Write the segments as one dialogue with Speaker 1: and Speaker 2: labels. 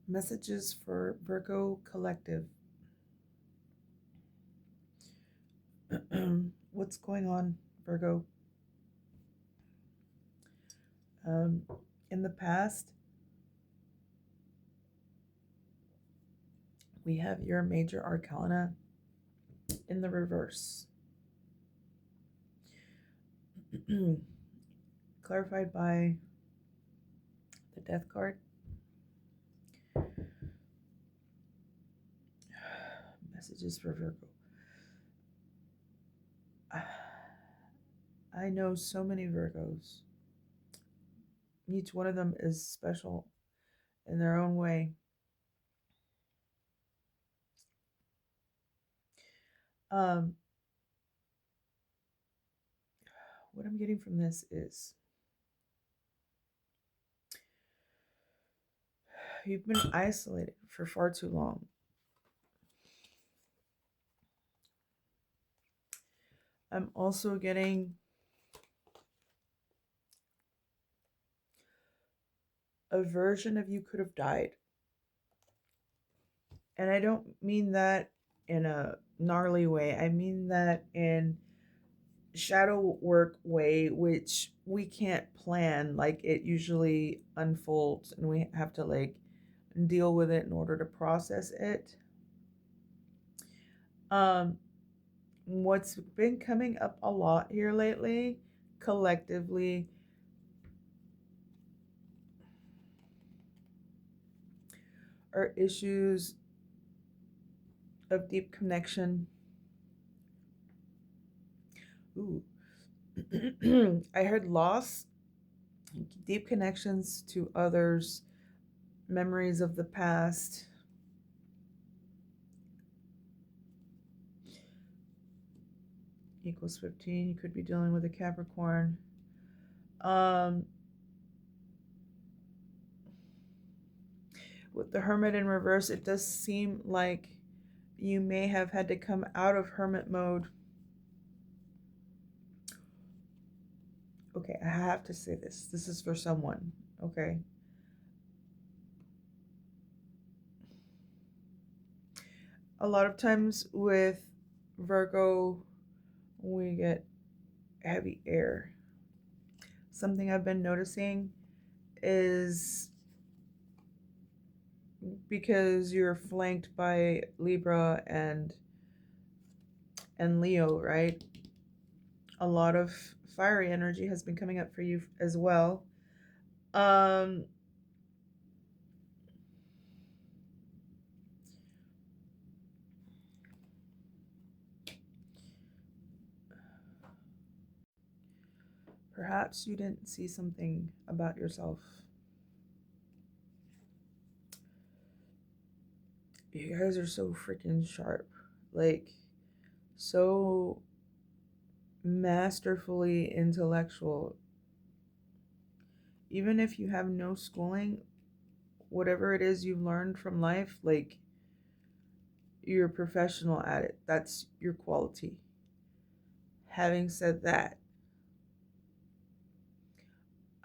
Speaker 1: Messages for Virgo Collective. What's going on, Virgo? Um, in the past, we have your major arcana in the reverse, clarified by the Death card. Messages for Virgo. I know so many Virgos. Each one of them is special in their own way. Um, what I'm getting from this is you've been isolated for far too long. I'm also getting a version of you could have died. And I don't mean that in a gnarly way. I mean that in shadow work way, which we can't plan. Like it usually unfolds and we have to like deal with it in order to process it. Um what's been coming up a lot here lately collectively are issues of deep connection. Ooh. I heard loss, deep connections to others, memories of the past. Equals 15. You could be dealing with a Capricorn. Um, with the Hermit in reverse, it does seem like you may have had to come out of hermit mode. Okay, I have to say this. This is for someone. Okay. A lot of times with Virgo, we get heavy air. Something I've been noticing is because you're flanked by Libra and Leo, right? A lot of fiery energy has been coming up for you as well. Um Perhaps you didn't see something about yourself. You guys are so freaking sharp. Like so masterfully intellectual. Even if you have no schooling, whatever it is you've learned from life, like you're professional at it. That's your quality. Having said that,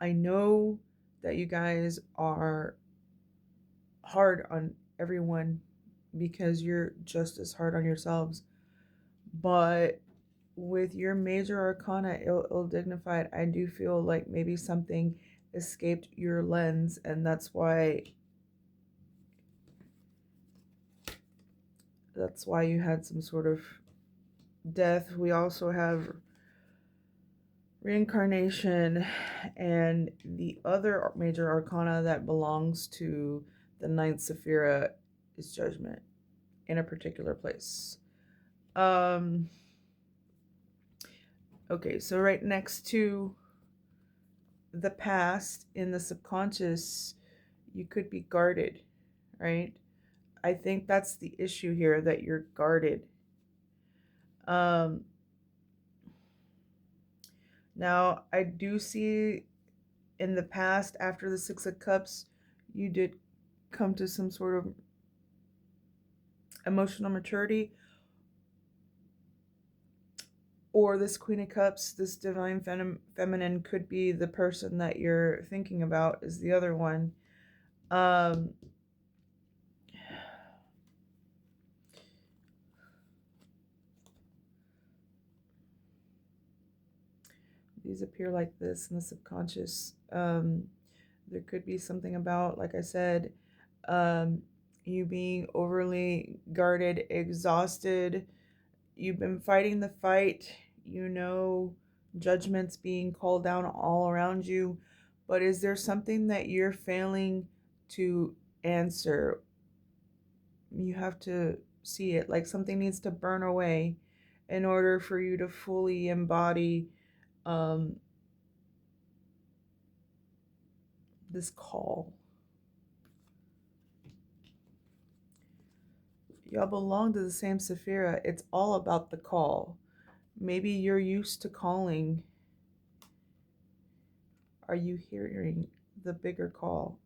Speaker 1: I know that you guys are hard on everyone because you're just as hard on yourselves. But with your major arcana ill dignified, I do feel like maybe something escaped your lens, and that's why you had some sort of death. We also have reincarnation, and the other major arcana that belongs to the ninth Sephira is judgment in a particular place. Um okay, so right next to the past in the subconscious, you could be guarded, right? I think that's the issue here, that you're guarded. Um Now I do see in the past after the 6 of cups, you did come to some sort of emotional maturity, or this Queen of Cups, this divine feminine could be the person that you're thinking about is the other one. Um, these appear like this in the subconscious. There could be something about, like I said, um, you being overly guarded, exhausted. You've been fighting the fight, you know, judgments being called down all around you. But is there something that you're failing to answer? You have to see it like something needs to burn away in order for you to fully embody um, this call. Y'all belong to the same Sephira. It's all about the call. Maybe you're used to calling. Are you hearing the bigger call?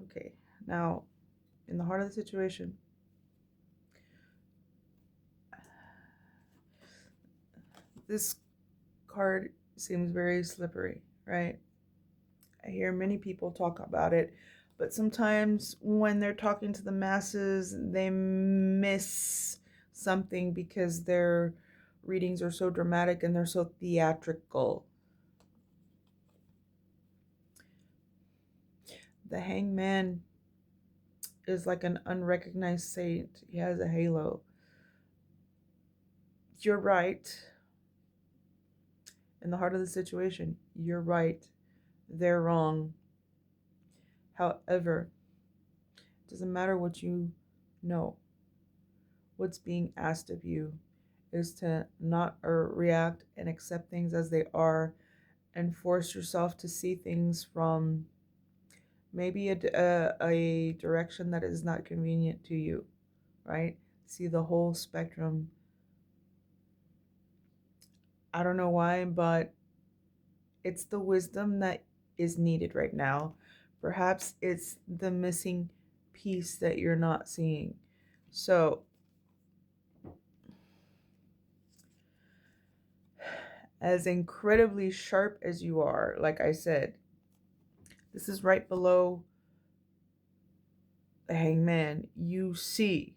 Speaker 1: Okay. Now, in the heart of the situation, this card seems very slippery, right? I hear many people talk about it, but sometimes when they're talking to the masses, they miss something because their readings are so dramatic and they're so theatrical. The hangman is like an unrecognized saint. He has a halo. You're right. In the heart of the situation, you're right. They're wrong. However, it doesn't matter what you know. What's being asked of you is to not react and accept things as they are and force yourself to see things from maybe a direction that is not convenient to you, right? See the whole spectrum. I don't know why, but it's the wisdom that is needed right now. Perhaps it's the missing piece that you're not seeing. So, as incredibly sharp as you are, like I said, this is right below the hangman. You see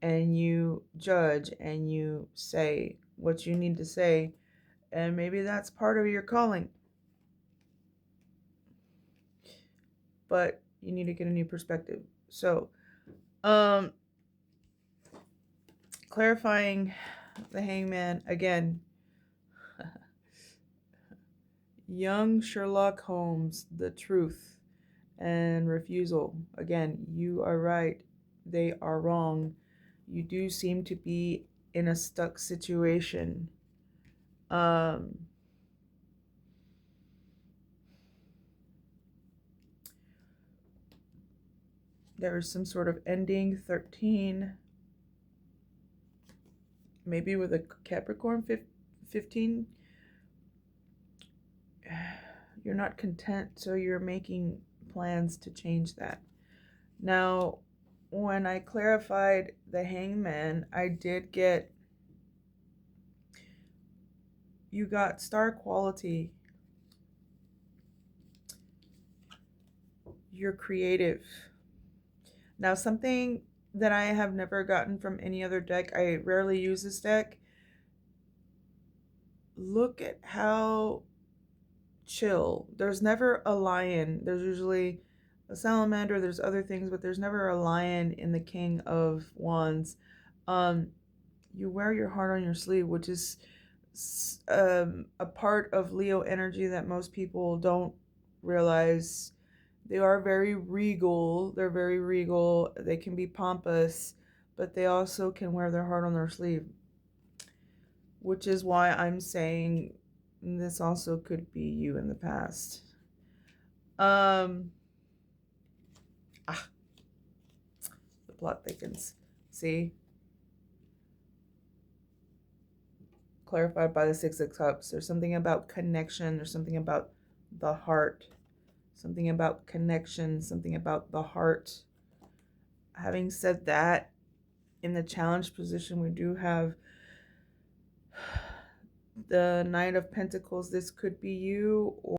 Speaker 1: and you judge and you say what you need to say, and maybe that's part of your calling. But you need to get a new perspective. So, clarifying the hangman again. Young Sherlock Holmes, the truth and refusal. Again, you are right. They are wrong. You do seem to be in a stuck situation. Um, there is some sort of ending. 13. Maybe with a Capricorn 15. You're not content, so you're making plans to change that. Now, when I clarified the hangman, I did get, you got star quality. You're creative. Now, something that I have never gotten from any other deck, I rarely use this deck. Look at how chill. There's never a lion. There's usually a salamander, there's other things, but there's never a lion in the King of Wands. You wear your heart on your sleeve, which is a part of Leo energy that most people don't realize. They are very regal. They're very regal. They can be pompous, but they also can wear their heart on their sleeve, which is why I'm saying this also could be you in the past. Um, the plot thickens. See? Clarified by the Six of Cups. There's something about connection. There's something about the heart. Something about connection. Something about the heart. Having said that, in the challenge position, we do have the Knight of Pentacles. This could be you,